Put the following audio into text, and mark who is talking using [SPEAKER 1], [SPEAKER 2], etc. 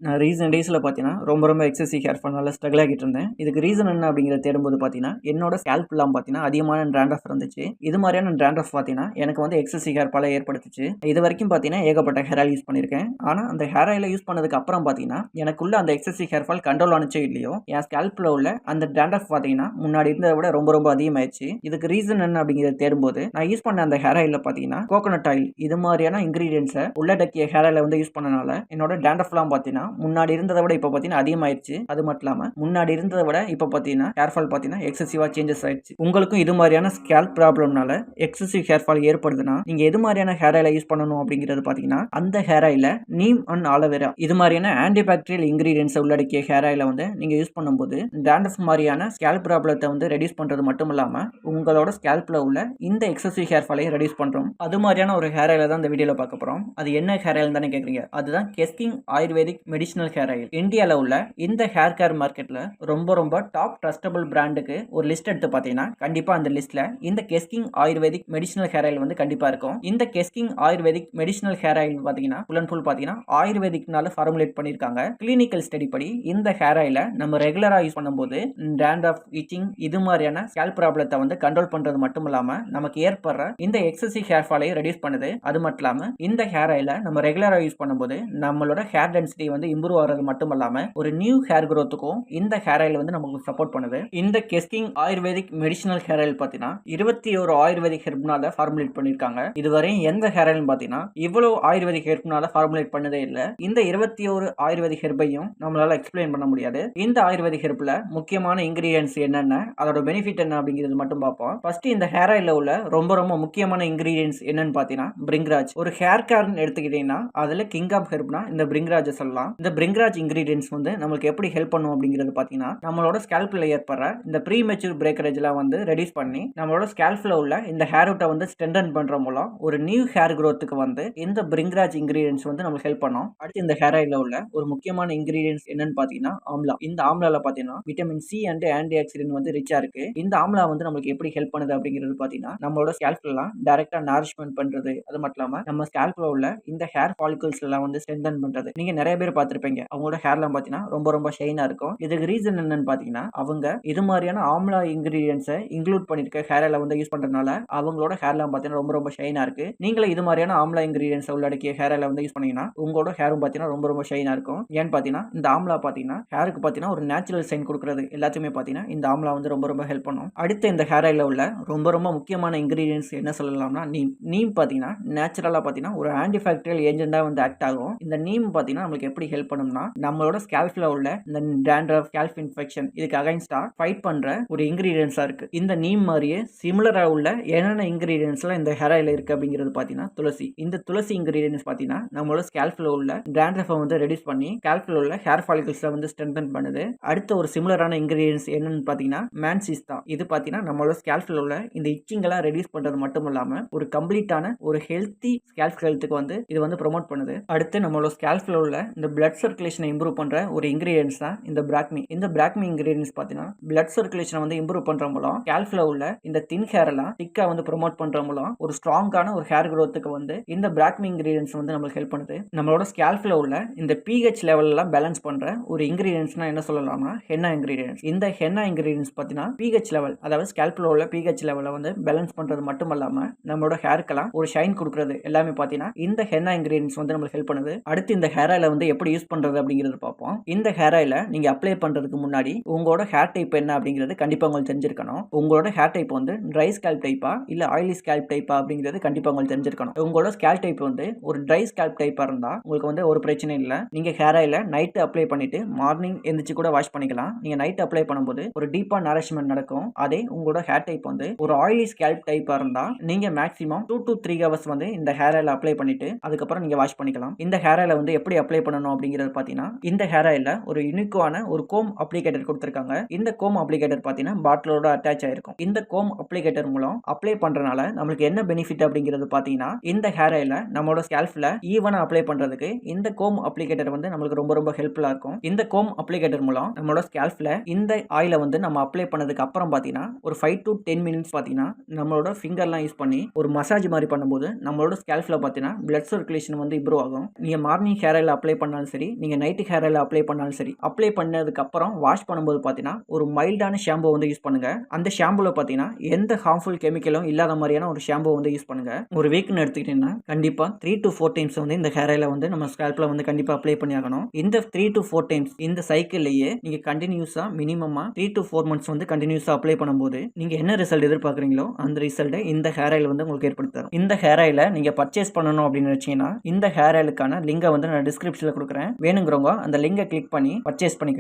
[SPEAKER 1] நான் ரீசன்ட் டேஸில் பார்த்தீங்கன்னா ரொம்ப எக்ஸசிவ் ஹேர் ஃபால்னால ஸ்ட்ரகிள் ஆகிட்டு இருந்தேன். இதுக்கு ரீசன் என்ன அப்படிங்கிறத தேடும்போது பார்த்தீங்கன்னா, என்னோட ஸ்கேல்ப்லாம் பார்த்தீங்கன்னா அதிகமான ட்ராண்ட்ரஃப் இருந்துச்சு. இது மாதிரியான ட்ராண்ட்ரஃப் பார்த்தீங்கன்னா எனக்கு வந்து எக்ஸசிவ் ஹேர் ஃபாலை ஏற்படுத்துச்சு. இது வரைக்கும் பார்த்தீங்கன்னா ஏகப்பட்ட ஹேர் ஆயில் யூஸ் பண்ணியிருக்கேன். ஆனால் அந்த ஹேர் ஆயிலை யூஸ் பண்ணதுக்கு அப்புறம் பார்த்தீங்கன்னா எனக்குள்ள அந்த எக்ஸசிவ் ஹேர் ஃபால் கண்ட்ரோல் ஆனிச்சோ இல்லையோ, என் ஸ்கேல்ப்பில் உள்ள அந்த ட்ராண்ட்ரஃப் பார்த்தீங்கன்னா முன்னாடி இருந்ததை விட ரொம்ப அதிகமாயிடுச்சு. இதுக்கு ரீசன் என்ன அப்படிங்கிறத தேடும்போது நான் யூஸ் பண்ண அந்த ஹேர் ஆயிலில் பார்த்தீங்கன்னா கோகோனட் ஆயில் இது மாதிரியான இன்கிரீடியன்ஸை உள்ளடக்கிய ஹேர் ஆயிலை வந்து யூஸ் பண்ணனால என்னோட ட்ராண்ட்ரஃப்லாம் பார்த்தீங்கன்னா முன்னாடி இருந்ததை விட இப்போ பார்த்தீங்கன்னா அதிகமாயிருச்சு. அது மட்டும் இல்லாமல் முன்னாடி இருந்ததை விட இப்போ பார்த்தீங்கன்னா ஹேர் ஃபால் பார்த்தீங்கன்னா எக்ஸசிவாக சேஞ்சஸ் ஆயிடுச்சு. உங்களுக்கும் இது மாதிரியான ஸ்கேல்ப் ப்ராப்ளம்னால எக்ஸசிவ் ஹேர் ஃபால் ஏற்படுதுன்னா நீங்கள் எது மாதிரியான ஹேர் ஆயிலை யூஸ் பண்ணணும் அப்படிங்கிறது பார்த்தீங்கன்னா, அந்த ஹேர் ஆயில நீம் அண்ட் ஆலோவேரா இது மாதிரியான ஆன்டிபாக்டீரியல் இன்கிரீடியன்ஸை உள்ளடக்கிய ஹேர் ஆயிலை வந்து நீங்கள் யூஸ் பண்ணும்போது டாண்ட்ரஃப் மாதிரியான ஸ்கேல்ப் ப்ராப்ளத்தை வந்து ரெடியூஸ் பண்ணுறது மட்டும் இல்லாமல் உங்களோட ஸ்கேல்ப்பில் உள்ள இந்த எக்ஸசிவ் ஹேர் ஃபாலையும் ரெடியூஸ் பண்ணுறோம். அது மாதிரியான ஒரு ஹேர் ஆயிலை தான் இந்த வீடியோவில் பார்க்க போகிறோம். அது என்ன ஹேர் ஆயில் தானே கேட்குறீங்க? அதுதான் கெஸ்கிங் ஆயுர்வேதிக் மெடிசினல் ஹேர் ஆயில். இந்தியாவில் உள்ள இந்த ஹேர் கேர் மார்க்கெட்டில் ரொம்ப டாப் ட்ரஸ்டபிள் பிராண்டுக்கு ஒரு லிஸ்ட் எடுத்து பார்த்தீங்கன்னா கண்டிப்பாக அந்த லிஸ்ட்டில் இந்த கெஸ்கிங் ஆயுர்வேதிக் மெடிசினல் ஹேர் ஆயில் வந்து கண்டிப்பாக இருக்கும். இந்த கெஸ்கிங் ஆயுர்வேதிக் மெடிசினல் ஹேர் ஆயில் பார்த்தீங்கன்னா ஃபுல் அண்ட் ஃபுல் பார்த்தீங்கன்னா ஆயுர்வேதிக்னால ஃபார்முலேட் பண்ணியிருக்காங்க. கிளினிக்கல் ஸ்டடி படி இந்த ஹேர் ஆயிலை நம்ம ரெகுலராக யூஸ் பண்ணும்போது டாண்ட்ரஃப், இச்சிங் இது மாதிரியான ஸ்கேல்ப் ப்ராப்ளத்தை வந்து கண்ட்ரோல் பண்ணுறது மட்டும் இல்லாமல் நமக்கு ஏற்படுற இந்த எக்ஸசிவ் ஹேர் ஃபாலை ரெடியூஸ் பண்ணுது. அது மட்டும் இல்லாமல் இந்த ஹேர் ஆயிலை நம்ம ரெகுலராக யூஸ் பண்ணும்போது நம்மளோட ஹேர் டென்சிட்டி வந்து இம்ப்ரூவ் ஆகிறது மட்டும் இல்லாமல் ஒரு நியூ ஹேர் growthக்கும் இந்த ஹேர் ஆயில் வந்து நமக்கு சப்போர்ட் பண்ணுது. இந்த கெஸ்கிங் ஆயுர்வேதிக் மெடிசினல் ஹேர் ஆயில் பார்த்தீங்கன்னா 21 ஆயுர்வேதிக் ஹெர்ப்னால ஃபார்முலேட் பண்ணியிருக்காங்க. இதுவரை எந்த ஹேர் ஆயில் பார்த்தீங்கன்னா இவ்வளவு ஆயுர்வேதிக் ஹெர்ப்னால ஃபார்முலேட் பண்ணதே இல்லை. இந்த 21 ஆயுர்வேதிக் ஹெர்பையும் நம்மளால எக்ஸ்பிளைன் பண்ண முடியாது. இந்த ஆயுர்வேதிக் ஹெர்ப்ல முக்கியமான இன்கிரீடியன்ஸ் என்னென்ன, அதோட பெனிஃபிட் என்ன அப்படிங்கிறது மட்டும் பார்ப்போம். ஃபர்ஸ்ட் இந்த ஹேர் ஆயில உள்ள ரொம்ப முக்கியமான இன்கிரீடியன்ஸ் என்னன்னு பார்த்தீங்கன்னா பிரிங்ராஜ். ஒரு ஹேர் கேர்னு எடுத்துக்கிட்டீங்கன்னா அதுல கிங் ஆஃப் ஹெர்ப்னா இந்த பிரிங்ராஜ் சொல்லலாம். இந்த பிரிங்ராஜ் இன்கிரீடியன்ஸ் வந்து நம்மளுக்கு எப்படி ஹெல்ப் பண்ணும் அப்படிங்கிறது பார்த்தீங்கன்னா நம்மளோட ஸ்கேல்ப்ல ஏற்படுற இந்த ப்ரீ மெச்சூர் பிரேக்கரேஜ்லாம் வந்து ரெடியூஸ் பண்ணி நம்மளோட ஸ்கேல்ப்ல உள்ள இந்த ஹேர் ரூட்டை வந்து ஸ்ட்ரென்தன் பண்ற மூலம் ஒரு நியூ ஹேர் growthக்கு வந்து இந்த பிரிங்ராஜ் இன்கிரீடியன்ஸ் வந்து நமக்கு ஹெல்ப் பண்ணும். அடுத்து இந்த ஹேர் ஆயில உள்ள ஒரு முக்கியமான இன்கிரீடியன்ஸ் என்னன்னு பார்த்தீங்கன்னா ஆம்லா. இந்த ஆம்லால பார்த்தீங்கன்னா vitamin C and anti accident வந்து ரிச்சா இருக்கு. இந்த ஆம்லா வந்து நமக்கு எப்படி ஹெல்ப் பண்ணுது அப்படிங்கிறது பார்த்தீங்கன்னா நம்மளோட ஸ்கேல்ப்லாம் டைரக்டா நாரிஷ்மெண்ட் பண்றது. அது மட்டும் இல்லாம நம்ம ஸ்கேல்ப்ல உள்ள இந்த ஹேர் ஃபாலிகல்ஸ் எல்லாம் வந்து ஸ்ட்ரென்தன் பண்றது. நீங்க நிறைய பேர் பார்த்திருப்பீங்க அவங்களோட ஹேர்லாம் பார்த்தீங்கன்னா ரொம்ப ஷைனா இருக்கும். இதுக்கு ரீசன் என்னன்னு பார்த்தீங்கன்னா அவங்க இது மாதிரியான ஆம்லா இன்கிரீடியன்ஸை இன்க்ளூட் பண்ணிருக்க ஹேர் ஆயில வந்து யூஸ் பண்றதுனால அவங்களோட ஹேர்லாம் பார்த்தீங்கன்னா ரொம்ப ஷைனா இருக்கு. நீங்களே இது மாதிரியான ஆம்லா இன்கிரீடியன்ஸ் உள்ளடக்கிய ஹேர் ஆயில வந்து யூஸ் பண்ணீங்கன்னா உங்களோட ஹேரும் பார்த்தீங்கன்னா ரொம்ப ஷைனா இருக்கும். ஏன்னு பார்த்தீங்கன்னா இந்த ஆம்லா பார்த்தீங்கன்னா ஹேருக்கு பார்த்தீங்கன்னா ஒரு நேச்சுரல் ஷைன் கொடுக்கிறது எல்லாத்தையுமே பார்த்தீங்கன்னா இந்த ஆம்லா வந்து ரொம்ப ஹெல்ப் பண்ணும். அடுத்து இந்த ஹேர் ஆயில உள்ள ரொம்ப முக்கியமான இன்கிரீடியன்ஸ் என்ன சொல்லலாம்னா நீம் பார்த்தீங்கன்னா நேச்சுரலா பார்த்தீங்கன்னா ஒரு ஆன்டிபாக்டீரியல் ஏஜென்ட் தான் வந்து ஆக்ட் ஆகும். இந்த நீம் பார்த்தீங்கன்னா நமக்கு எப்படி ஹெல்ப் பண்ணும்னா நம்மளோட ஸ்கேல்ப்ல உள்ள இந்த டாண்ட்ரஃப், ஸ்கேல்ப் இன்ஃபெக்ஷன் இதுக்கு அகைன்ஸ்டா ஃபைட் பண்ற ஒரு இன்கிரீடியன்ஸா இருக்கு. இந்த நீம் மாதிரியே சிமிலரா உள்ள என்னென்ன இன்கிரீடியன்ஸ்லாம் இந்த ஹேர் ஆயில இருக்கு அப்படிங்கிறது பார்த்தீங்கன்னா துளசி. இந்த துளசி இன்கிரீடியன்ஸ் பார்த்தீங்கன்னா நம்மளோட ஸ்கேல்ப்ல உள்ள டாண்ட்ரஃபை வந்து ரெடியூஸ் பண்ணி ஸ்கேல்ப்ல உள்ள ஹேர் ஃபாலிகல்ஸை வந்து ஸ்ட்ரென்தன் பண்ணுது. அடுத்த ஒரு சிமிலரான இன்கிரீடியன்ஸ் என்னன்னு பார்த்தீங்கன்னா மேன்சிஸ்டா. இது பார்த்தீங்கன்னா நம்மளோட ஸ்கேல்ப்ல உள்ள இந்த இச்சிங் எல்லாம் ரெடியூஸ் பண்றது மட்டும் இல்லாம ஒரு கம்ப்ளீட்டான ஒரு ஹெல்த்தி ஸ்கேல்ப் ஹெல்த்துக்கு வந்து இது வந்து ப்ரோமோட் பண்ணுது. அடுத்து நம்மளோட ஸ்கேல்ப்ல உள்ள இந்த பிளட் சர்க்குலேஷனை இம்ப்ரூவ் பண்ற ஒரு இன்கிரீடியன்ஸ் தான் இந்த பிராக்மி. இந்த பிராக்மி இன்கிரீடியன்ஸ் பார்த்தீங்கன்னா பிளட் சர்க்குலேஷனை வந்து இம்ப்ரூவ் பண்ற மூலம் ஸ்கேல்ப்ல உள்ள இந்த தின் ஹேர் எல்லாம் திக்கா வந்து ப்ரோமோட் பண்ற மூலம் ஒரு ஸ்ட்ராங்கான ஒரு ஹேர் growthக்கு வந்து இந்த பிராக்மி இன்கிரீடியன்ஸ் வந்து நமக்கு ஹெல்ப் பண்ணுது. நம்மளோட ஸ்கேல்ப்ல உள்ள இந்த pH லெவல் எல்லாம் பேலன்ஸ் பண்ற ஒரு இன்கிரீடியன்ஸ்னா என்ன சொல்லலாம்னா ஹென்னா இன்கிரீடியன்ஸ். இந்த ஹென்னா இன்கிரீடியன்ஸ் பார்த்தீங்கன்னா pH லெவல் அதாவது ஸ்கேல்ப்ல உள்ள pH லெவலை வந்து பேலன்ஸ் பண்றது மட்டும் இல்லாம நம்மளோட ஹேர்க்கெல்லாம் ஒரு ஷைன் கொடுக்கிறது எல்லாமே பார்த்தீங்கன்னா இந்த ஹென்னா இன்கிரீடியன்ஸ் வந்து நமக்கு ஹெல்ப் பண்ணுது. அடுத்து இந்த ஹேர் ஆயில வந்து எப்படி யூஸ் பண்றது அப்படிங்கிறது பார்ப்போம். இந்த ஹேர் ஆயில நீங்க அப்ளை பண்றதுக்கு முன்னாடி உங்களோட ஹேர் டைப் என்ன அப்படிங்கிறது கண்டிப்பா உங்களுக்கு தெரிஞ்சிருக்கணும். உங்களோட ஹேர் டைப் வந்து ட்ரை ஸ்கேல்ப் டைப்பா இல்ல ஆயிலி ஸ்கேல்ப் டைப்பா அப்படிங்கிறது கண்டிப்பா உங்களுக்கு தெரிஞ்சிருக்கணும். உங்களோட ஸ்கேல்ப் டைப் வந்து ஒரு ட்ரை ஸ்கேல்ப் டைப்பா இருந்தா உங்களுக்கு வந்து ஒரு பிரச்சனை இல்ல. நீங்க ஹேர் ஆயில நைட் அப்ளை பண்ணிட்டு மார்னிங் எந்திரிச்சு கூட வாஷ் பண்ணிக்கலாம். நீங்க நைட் அப்ளை பண்ணும்போது ஒரு டீப்பா நாரிஷ்மென்ட் நடக்கும். அதே உங்களோட ஹேர் டைப் வந்து ஒரு ஆயிலி ஸ்கேல்ப் டைப்பா இருந்தா நீங்க மேக்ஸிமம் 2 to 3 hours வந்து இந்த ஹேர் ஆயில அப்ளை பண்ணிட்டு அதுக்கப்புறம் நீங்க வாஷ் பண்ணிக்கலாம். இந்த ஹேர் ஆயில வந்து எப்படி அப்ளை பண்ணணும் அப்படிங்கிறது பார்த்தீங்கன்னா இந்த ஹேர் ஆயில ஒரு யூனிக்கான ஒரு கோம் அப்ளிகேட்டர் கொடுத்திருக்காங்க. இந்த கோம் அப்ளிகேட்டர் பார்த்தீங்கன்னா பாட்டிலோட அட்டாச் ஆயிருக்கும். இந்த கோம் அப்ளிகேட்டர் மூலம் அப்ளை பண்றனால நமக்கு என்ன பெனிஃபிட் அப்படிங்கிறது பார்த்தீங்கன்னா இந்த ஹேர் ஆயில நம்மளோட ஸ்கேல்ப்ல ஈவனா அப்ளை பண்றதுக்கு இந்த கோம் அப்ளிகேட்டர் வந்து நமக்கு ரொம்ப ஹெல்ப்ஃபுல்லா இருக்கும். இந்த கோம் அப்ளிகேட்டர் மூலம் நம்மளோட ஸ்கேல்ப்ல இந்த ஆயில வந்து நம்ம அப்ளை பண்ணதுக்கு அப்புறம் பார்த்தீங்கன்னா ஒரு 5 to 10 minutes பார்த்தீங்கன்னா நம்மளோட ஃபிங்கர்லாம் யூஸ் பண்ணி ஒரு மசாஜ் மாதிரி பண்ணும்போது நம்மளோட ஸ்கேல்ப்ல பார்த்தீங்கன்னா பிளட் சர்க்குலேஷன் வந்து இம்ப்ரூவ் ஆகும். நீங்க மார்னிங் ஹேர் ஆயில் அப்ளை பண்ணாலும் சரி சரி, நீங்கள் நைட்டு ஹேர் ஆயில் அப்ளை பண்ணாலும் சரி, அப்ளை பண்ணதுக்கப்புறம் வாஷ் பண்ணும்போது பார்த்தீங்கன்னா, ஒரு மைல்டான ஷாம்பு வந்து யூஸ் பண்ணுங்க. அந்த ஷாம்புல பார்த்தீங்கன்னா, எந்த ஹார்ம்ஃபுல் கெமிக்கலும் இல்லாத மாதிரியான ஒரு ஷாம்பு வந்து யூஸ் பண்ணுங்க. ஒரு வீக்னு எடுத்துக்கிட்டீங்கன்னா, கண்டிப்பா 3 to 4 டைம்ஸ் வந்து இந்த ஹேர் ஆயில வந்து நம்ம ஸ்கேல்ப்ல வந்து கண்டிப்பா அப்ளை பண்ணி ஆகணும். இந்த 3 to 4 டைம்ஸ் இந்த சைக்கிள்லயே நீங்க கன்டினியூஸா மினிமமா 3 to 4 மந்த்ஸ் வந்து கன்டினியூஸா அப்ளை பண்ணும்போது, நீங்க என்ன ரிசல்ட் எதிர்பார்க்குறீங்களோ, அந்த ரிசல்ட்ட இந்த ஹேர் ஆயில் வந்து உங்களுக்கு ஏற்படுத்தி தரும். இந்த ஹேர் ஆயில நீங்க பர்ச்சேஸ் பண்ணணும் அப்படின்னு நினைச்சீங்கன்னா, இந்த ஹேர் ஆயிலுக்கான லிங்க வந்து நான் டிஸ்கிரிப்ஷன்ல குடுக்குறேன். வேணுங்கிறவங்க அந்த லிங்க கிளிக் பண்ணி பர்ச்சேஸ் பண்ணிக்கலாம்.